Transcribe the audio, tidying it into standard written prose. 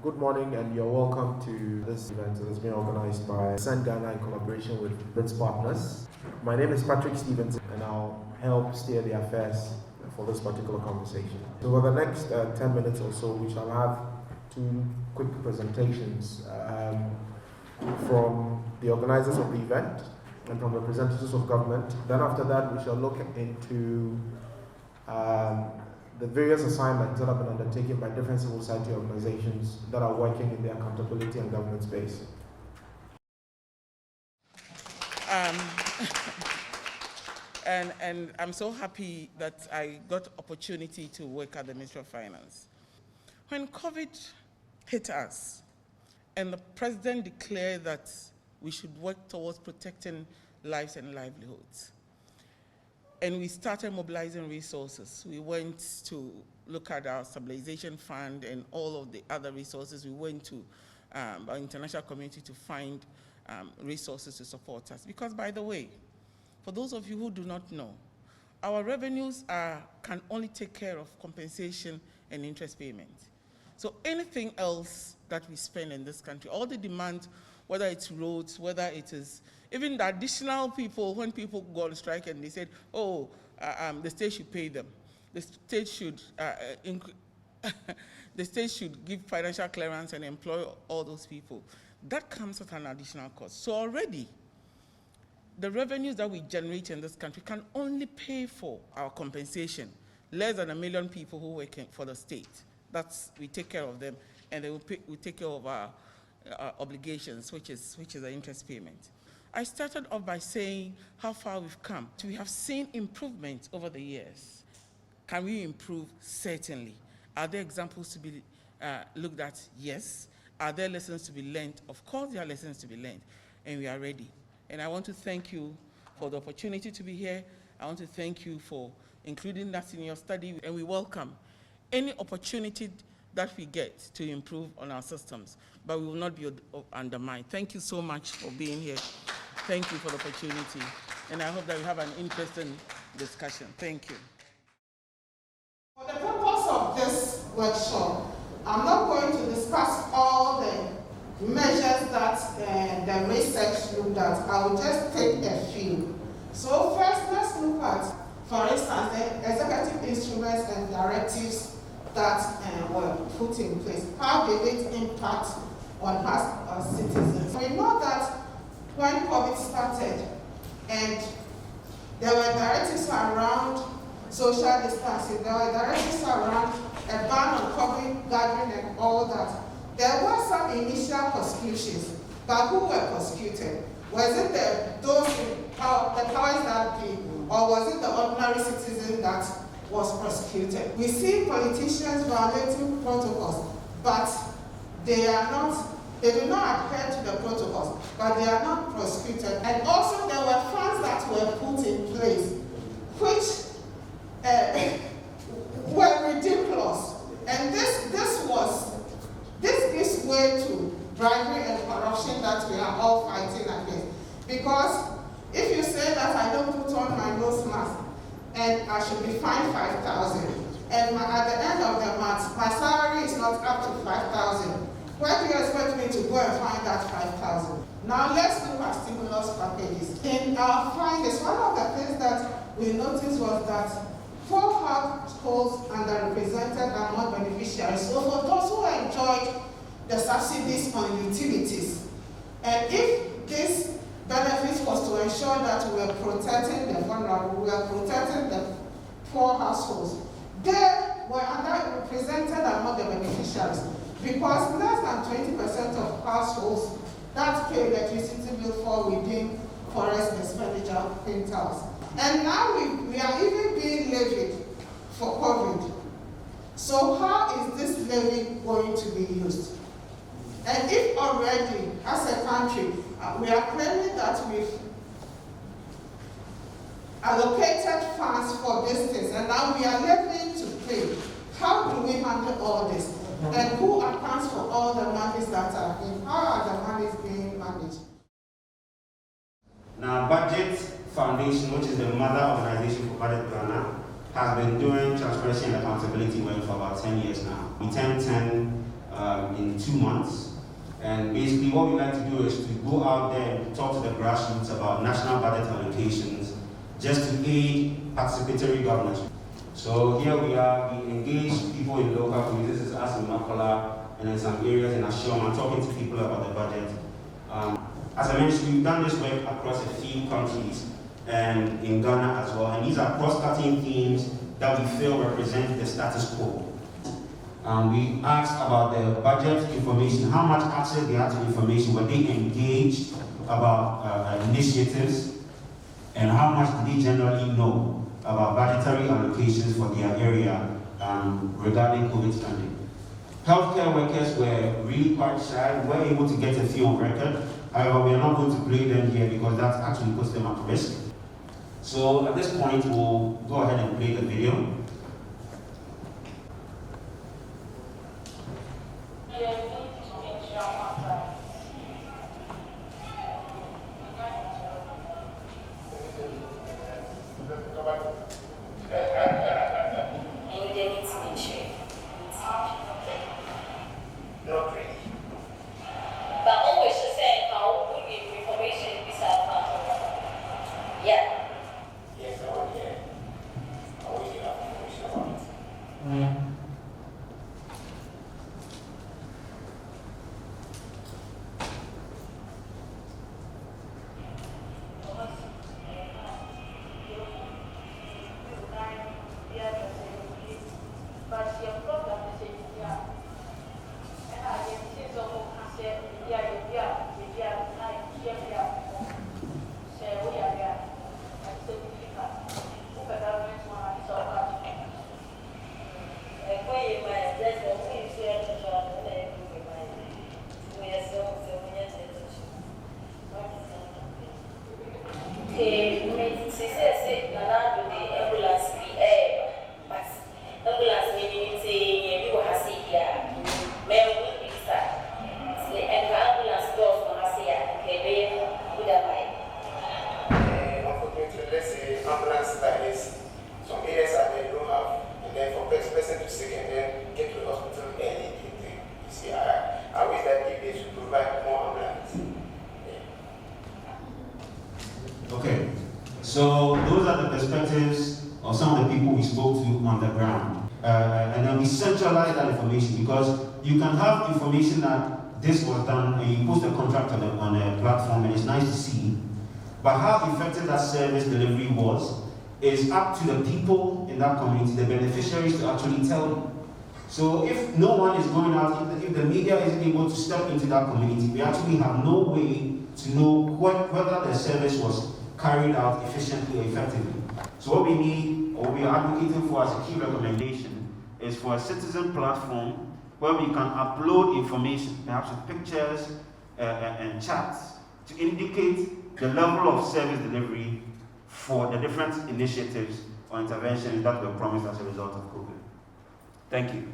Good morning and you're welcome to this event that has been organized by BudgIT Ghana in collaboration with its partners. My name is Patrick Stevens and I'll help steer the affairs for this particular conversation. So over the next 10 minutes or so, we shall have two quick presentations from the organizers of the event and from representatives of government. Then after that, we shall look into the various assignments that have been undertaken by different civil society organizations that are working in the accountability and governance space. And I'm so happy that I got opportunity to work at the Ministry of Finance. When COVID hit us and the president declared that we should work towards protecting lives and livelihoods, and we started mobilizing resources. We went to look at our stabilization fund and all of the other resources. We went to our international community to find resources to support us. Because, by the way, for those of you who do not know, our revenues can only take care of compensation and interest payments. So anything else that we spend in this country, all the demand, whether it's roads, whether it is even the additional people, when people go on strike and they said, oh, the state should pay them. The state should give financial clearance and employ all those people. That comes at an additional cost. So already, the revenues that we generate in this country can only pay for our compensation. Less than 1 million people who work for the state. We take care of them, and they we take care of our obligations, which is the interest payment. I started off by saying how far we've come. We have seen improvement over the years. Can we improve? Certainly. Are there examples to be looked at? Yes. Are there lessons to be learned? Of course there are lessons to be learned, and we are ready. And I want to thank you for the opportunity to be here. I want to thank you for including us in your study, and we welcome any opportunity that we get to improve on our systems, but we will not be undermined. Thank you so much for being here. Thank you for the opportunity, and I hope that we have an interesting discussion. Thank you. For the purpose of this workshop, I'm not going to discuss all the measures that the research looked at. I will just take a few. So first, let's look at, for instance, the executive instruments and directives that were put in place. How did it impact on us as citizens? We know that when COVID started and there were directives around social distancing, there were directives around a ban on public gathering and all that. There were some initial prosecutions, but who were prosecuted? Was it the powers that be, or was it the ordinary citizen that was prosecuted? We see politicians violating protocols, but they do not adhere to the protocols, but they are not prosecuted. And also there were funds that were put in place, which were ridiculous. And this gives way to bribery and corruption that we are all fighting against. Because if you say that I don't put on my nose mask and I should be fined 5,000, and at the end of the month my salary is not up to 5,000, where do you expect me to go and find that 5,000? Now let's look at stimulus packages. In our findings, one of the things that we noticed was that 4 households underrepresented among beneficiaries. So for those who enjoyed the subsidies on utilities, and if this benefit was to ensure that we were protecting the vulnerable, we were protecting the poor households, they were underrepresented among the beneficiaries, because less than 20% of households that pay electricity bill fall within forest expenditure quintals. And now we are even being levied for COVID. So how is this levy going to be used? And if already, as a country, we are claiming that we've allocated funds for these things, and now we are levying to pay, how do we handle all this? And who accounts for all the monies that are in? How are the monies being managed? Now, BudgIT Foundation, which is the mother organization for BudgIT Ghana, has been doing transparency and accountability work for about 10 years now. We 10 in 2 months. And basically what we like to do is to go out there and talk to the grassroots about national budget allocations, just to aid participatory governance. So here we are, we engage people in local communities. This is us in Makola, and in some areas in Ashoma, talking to people about the budget. As I mentioned, we've done this work across a few countries, and in Ghana as well, and these are cross-cutting themes that we feel represent the status quo. We asked about the budget information, how much access they had to information, were they engaged about initiatives, and how much did they generally know about budgetary allocations for their area regarding COVID spending. Healthcare workers were really quite shy, were able to get a few on record. However, we are not going to play them here because that actually puts them at risk. So at this point, we'll go ahead and play the video. Okay, so those are the perspectives of some of the people we spoke to on the ground. And then we centralize that information, because you can have information that this was done and you post a contract on a platform and it's nice to see, but how effective that service delivery was is up to the people in that community, the beneficiaries, to actually tell you. So if no one is going out, if the media isn't able to step into that community, we actually have no way to know whether the service was carried out efficiently or effectively. So what we need, or what we are advocating for as a key recommendation, is for a citizen platform where we can upload information, perhaps with pictures and chats, to indicate the level of service delivery for the different initiatives or interventions that were promised as a result of COVID. Thank you.